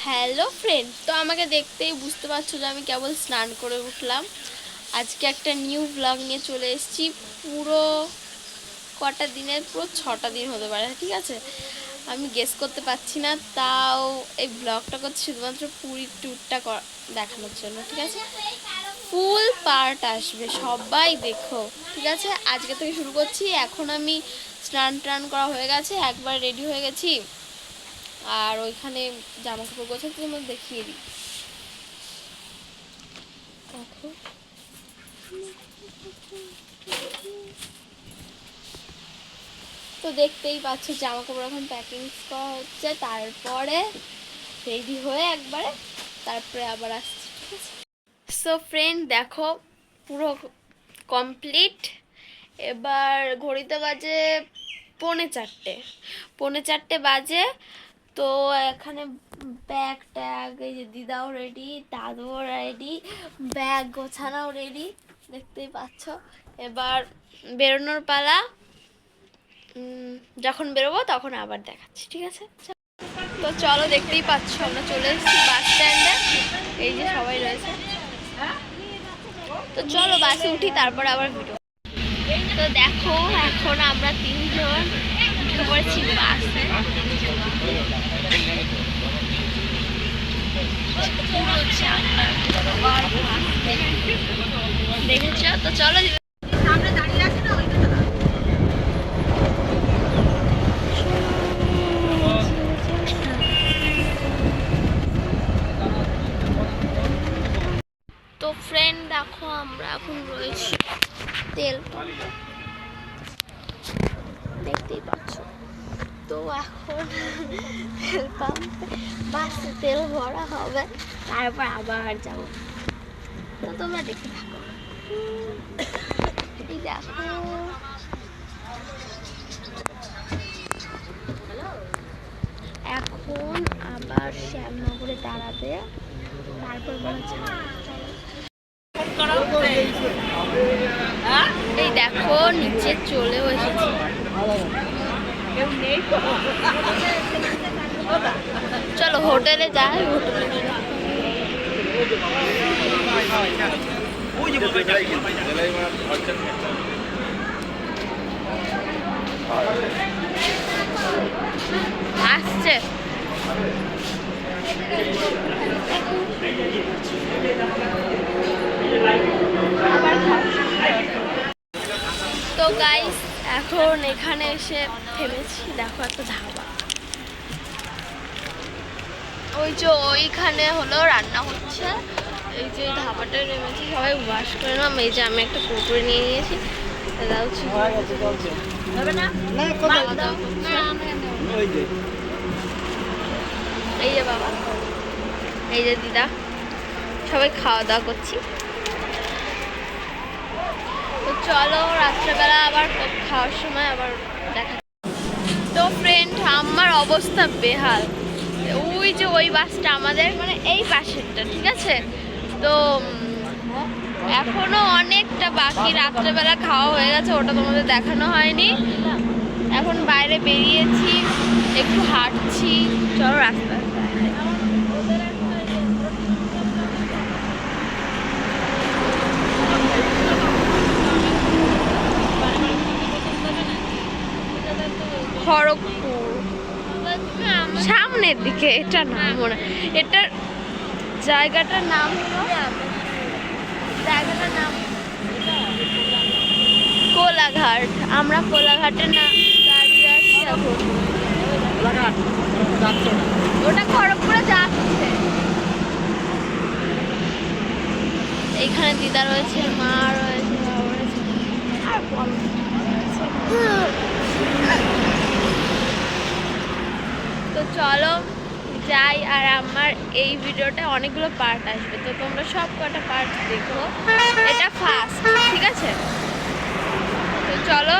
Hello friend, তো আমাকে দেখতেই বুঝতে পারছো যে আমি কেবল স্নান করে উঠলাম। আজকে একটা নিউ ব্লগ নিয়ে চলে এসেছি। পুরো কটা দিনের, পুরো 6টা দিন হতে পারে, ঠিক আছে? আমি গেস করতে পারছি না, তাও এই ব্লগটা করছি শুধুমাত্র পুরীর ট্যুরটা দেখানোর জন্য, ঠিক আছে? ফুল পার্ট আসবে, সবাই দেখো, ঠিক আছে? আজকে থেকে শুরু করছি। এখন আমি স্নান টান করা হয়ে গেছে, একবার রেডি হয়ে গেছি, আর ওইখানে জামা কাপড় গোছাতে তোমাকে দেখিয়ে দিই। দেখো, তো দেখতেই পাচ্ছ জামা কাপড় এখন প্যাকিং করা হচ্ছে, তারপরে রেডি হয়ে একবারে তারপরে আবার আসছি, ঠিক আছে? সো ফ্রেন্ড দেখো, পুরো কমপ্লিট। এবার ঘড়িতে বাজে 3:45, 3:45 বাজে। তো এখানে ব্যাগ ট্যাগ, এই যে দিদাও রেডি, দাদুও রেডি, ব্যাগ গোছানোও রেডি, দেখতেই পাচ্ছ। এবার বেরোনোর পালা। যখন বেরোবো তখন আবার দেখাচ্ছি, ঠিক আছে? তো চলো, দেখতেই পাচ্ছ আমরা চলে এসেছি বাস স্ট্যান্ডে। এই যে সবাই রয়েছে, তো চলো বাসে উঠি, তারপর আবার ভিডিও। তো দেখো, এখন আমরা 3জন উঠে পড়েছি বাসে। দেখেছ? তো চলো। সামনে দাঁড়িয়ে আছে না, তো ফ্রেন্ড দেখো, আমরা এখন রয়েছি তেল পাম্পে, দেখতেই পাচ্ছ। তো এখন তেল পাম্পে বাসে তেল ভরা হবে, তারপর আবার যাবো। তো তোমরা দেখতে থাকো। এই দেখো, এখন আবার শ্যামনগরে দাঁড়াবে, তারপর মনে হচ্ছে এই দেখো নিচে চলেও এসেছি। চলো হোটেলে যাই। আসছে তো গাইস, এখন এখানে এসে থেমেছি। দেখো একটা ধাবা, ওই যে ওইখানে হলো রান্না হচ্ছে। এই যে ধাবাটায় নেমেছি, সবাই ওয়াশ করে নাম। এই যে আমি একটা কুকুরে নিয়ে নিয়েছি, এই যে বাবা, এই যে দিদা, সবাই খাওয়া দাওয়া করছি। তো চলো রাত্রেবেলা আবার খাওয়ার সময় আবার দেখা। তো ফ্রেন্ড, আমার অবস্থা বেহাল। ওই যে ওই বাসটা আমাদের মানে এই পাশেরটা, ঠিক আছে? তো এখনো অনেকটা বাকি। রাত্রেবেলা খাওয়া হয়ে গেছে, ওটা তোমাদের দেখানো হয়নি। এখন বাইরে বেরিয়েছি, একটু হাঁটছি। চলো রাস্তা খড়গপুর সামনের দিকে। এটা না মনে, এটার জায়গাটার নাম কোলাঘাট। আমরা কোলাঘাটের না দাঁড়িয়ে আছি এখন। ওটা খড়গপুরে যাচ্ছে। এইখানে দিদা রয়েছে, মা রয়েছে, বাবা রয়েছে, আর তো চলো যাই। আর আমার এই ভিডিওটা অনেকগুলো পার্ট আসবে, তো তোমরা সব কটা পার্ট দেখো। এটা ফার্স্ট, ঠিক আছে? তো চলো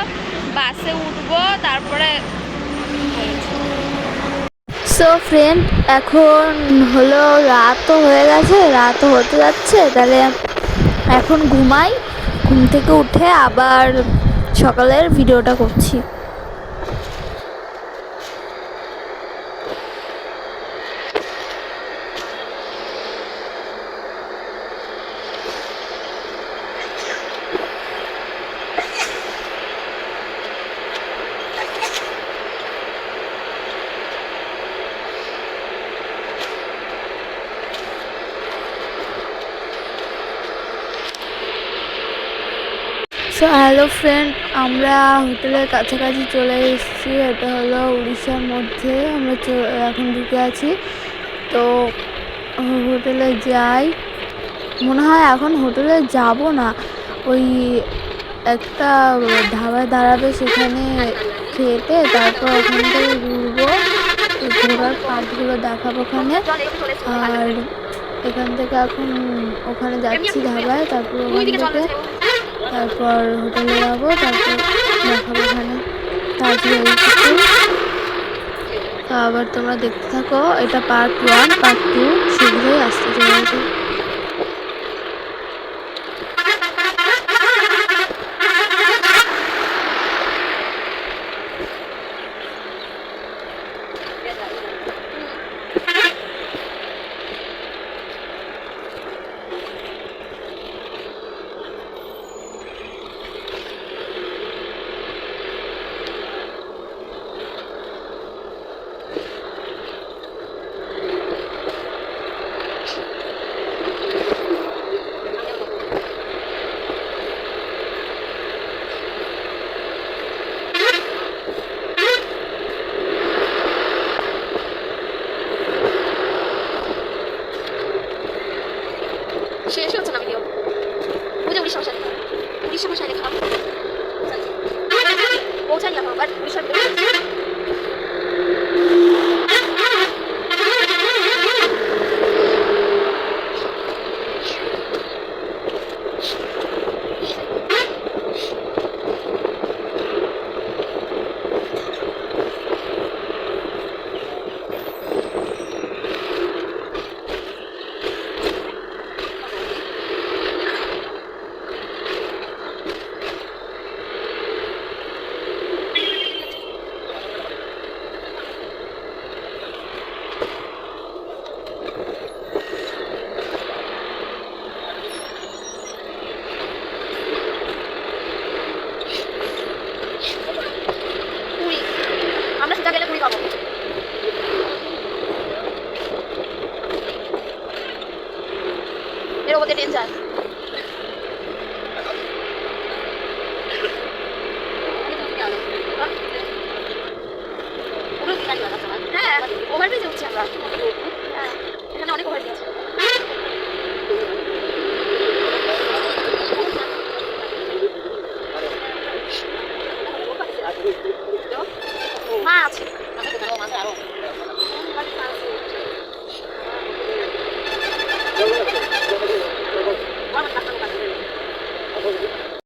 বাসে উঠবো, তারপরে। সো ফ্রেন্ড, এখন হলো রাতও হয়ে গেছে, রাতও হতে যাচ্ছে। তাহলে এখন ঘুমাই, ঘুম থেকে উঠে আবার সকালের ভিডিওটা করছি। সো হ্যালো ফ্রেন্ড, আমরা হোটেলের কাছাকাছি চলে এসেছি। এটা হলো উড়িষ্যার মধ্যে। আমরা এখন ঢুকে আছি। তো হোটেলে যাই, মনে হয় এখন হোটেলে যাব না, ওই একটা ধাবায় দাঁড়াবে, সেখানে খেতে তারপর ওখান থেকে ঘুরবো, ঘোরার পার্টগুলো দেখাবো ওখানে। আর এখান থেকে এখন ওখানে যাচ্ছি ধাবায়, তারপর ওখান থেকে তারপর হোটেলে যাবো, তারপর দেখাবো ওখানে। তারপরে এইটুকু। আবার তোমরা দেখতে থাকো, এটা পার্ট 1, পার্ট 2 শীঘ্রই আসতে চলেছে। শেষ হচ্ছে না ভিডিও। मुझे उड़ीसा भाषा लिखा पहुंचा नहीं बट उड़ीसा আমরা সেটা গেলে পুরি পাবো। এর ওদের ডেঞ্জার।